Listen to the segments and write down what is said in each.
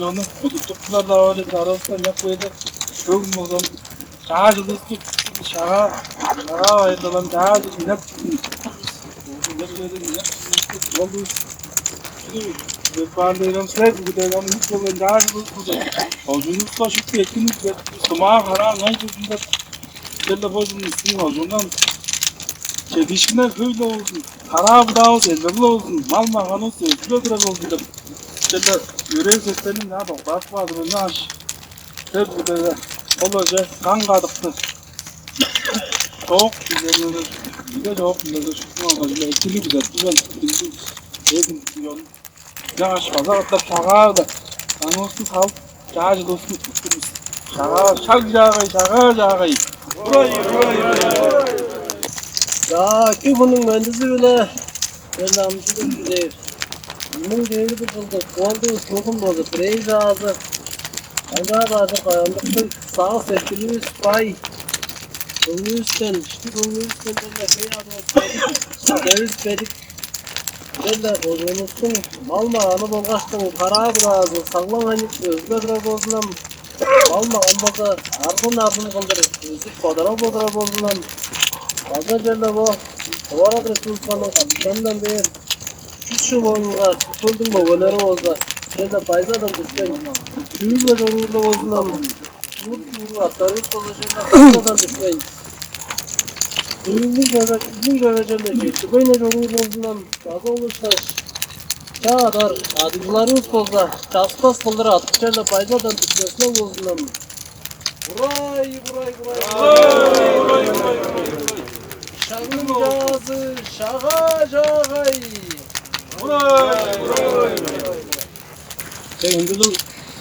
Onu tuttuklar da öyle bir arasında yapıyorduk. Çok mutluyum. Daha cılızlı şaha ayırdılar. Daha cılızlı oldu. Pandayım sürekli bir de onun daha cılızlı. Olcunuz da şu etkinlik ve suma haram ne yüzünde telefon ismi olduğundan çelişkiler böyle oldu. Harap da oldu, elbette oldu. Mal makan oldu, öyle oldu. İşte yüreği seslerinin ne yapalım? Bakmadı mı? Ne aş? Hep böyle olacak. Kan kadıktı. Çok güzel olur. Bir de çok güzel olur. Şu an ikili güzel. Güzel. Yedim diyorum. Ne aş? Pazarda şağa da. Anonsuz halk. Şağacı dostum tutturmuş. Şağa, şağa. Burayı. Ya ki bunun mühendisi bile. Ben anlaşıldım güzel. Bunun değeri bir buldu. Oldu, sokum oldu. Preyiz ağzı. Ancak artık ayağımda sağ septimiz pay. Bunun üstten, işte bunun üstten de şey adı. Saderiz pedik. Derler, o unuttum. Mal mağanı bolgaçtın. Kara birazı. Sağlam hanip özgür biraz olsunam. Mal mağanı ardın kıldırır. Özgür kodara olsunam. Fazla derler bu. O arada Sultan'ın kapılarından bir şu boyunlar, tutuldum mu böyle olsa. Şöyle payzadan düşen. Şuyla zorunda olsunam. Bu atarı konuşurlar. Payzadan düşen. Bu göreceli geçti. Böyle zorunda olsunam. Fazla olursa. Çağlar, adıcılarımız bozda. Çaspas kıldıra atıp şöyle payzadan düşmesine olsunam. Burayı. Şahıncağızı şağacağay. Burayı. Hindulu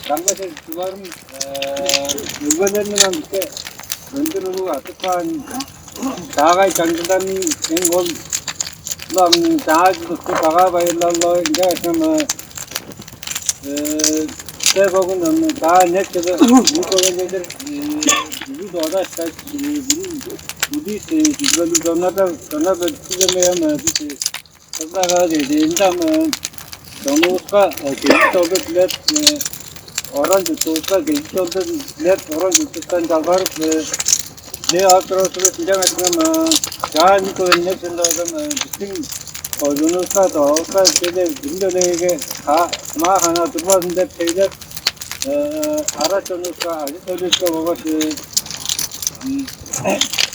kardeşler suların ülkelerinden işte öndürülü artık kan dağay kandıdan en gol lan dağcılıkta dağa bayırlarla yaşam şey bakın daha net gibi bu kolejler bu doğada işte bu değil onlarda çizemeyem kızlar dedi insan Donuzka geçiş oldu bilet oran tutulsa geçiş oldu bilet oran tutustan çalvar ne altırosunu sileceğim etmem yani koyun hepsinde oldum bütün Donuzka da olsa şeyde gündölege mahana durmasında şeyler araç Donuzka acı Donuzka babası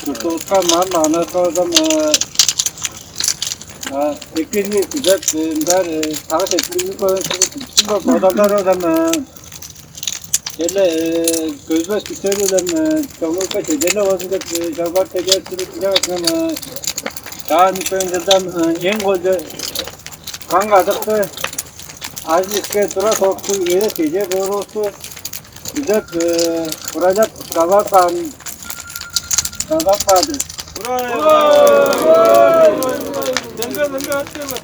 tutulsa mahana sordum Tekini güzel ben takip ettiğimi koyuyorum. Adamlar adam şöyle gözbaş güçleriyle çoğunluk şeylerle vaziyette çalbar tekerleri bilemezsem daha nükleerden en golde kan kadıktı. Az iske tura soktu yere tece doğrusu güzel vuracak çalbar kan kaldı. Denge atıyorlar.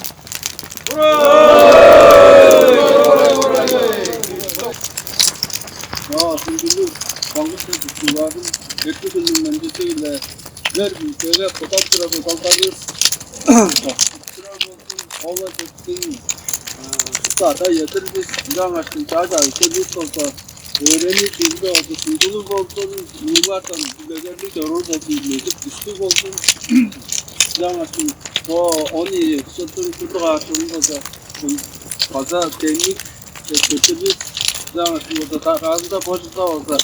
Ya şimdi bankası tutulduğum bekletildiğim mendiliyle ver böyle fotoğraflarız. Allah çektiğin stada yatırırız. Bir açtım çağda bir olsa öğrenir bilgi oldu. Sunduluk olsun, yıllardan güzellik zorur olsun, düştük olsun. Bir açtım. Onu sırtını açtığımızda fazla teknik kötülük zaman burada ağzında boşlukta olsa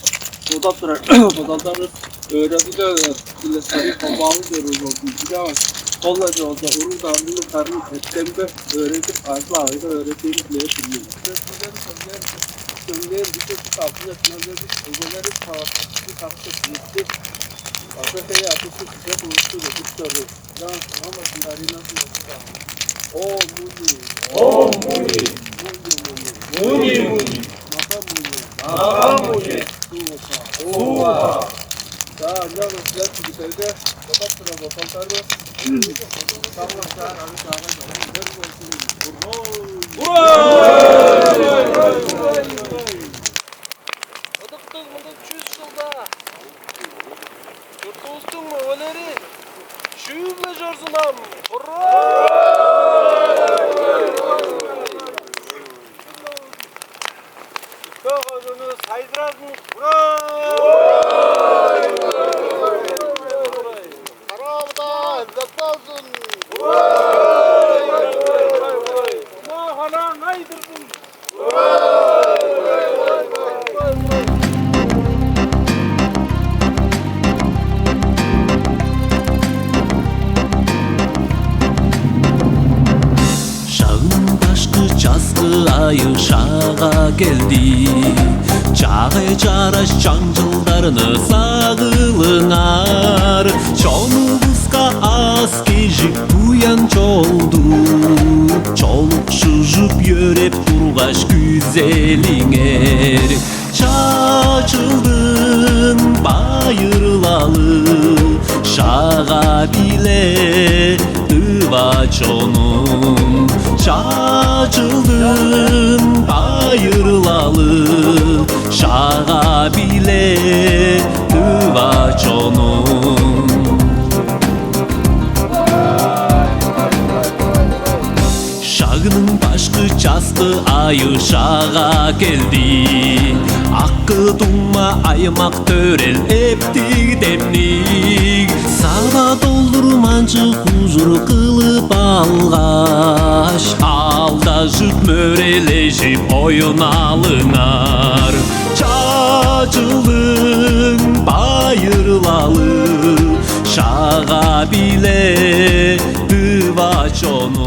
odakları öğrenci kilesleri kapağını görür olsun. Bir zaman kolayca olsa onun tanrını karnı ettemde öğretip asla ayrı öğrettiğini bilebiliyor. Sönlerin bir çeşit altında sınavları ögeleri tartıştı. Başka şey yapısı size buluştu ve tutuyordu. Daha sonramasında nasıl yapacağım? 무니 나가무니 수가 자, 안녕하세요. 지하철 기다리게. 바닥으로 바닥으로. Ыдыктың мындан 100 жылда. Жұртымыздың өлері шүйіле жарсынам. Көғізіні сайдырадың. Қарауыда әзіп болсын. Махалаң айдырдың. Жазғы айы шаға келді, жағы жараш жаңжылдарыны сағылыңар. Чолуғызға аз кежік туян жолду, чолуқ шыжып өреп тұрғаш күзеліңер. Шачылдың байырлалы, шаға биле ыва чонум. Şacıldın bayırlalı, şağa bile tıva çonum. Şağının başkı çastı ayı şağa geldi. Hakkı dumma aymak törel epti demlik. Sağda doldurmancı huzur kılıp algaş, aldajıp möreleşip oyun alınar. Çacılın bayırlalı, şağa bile dıva çonu.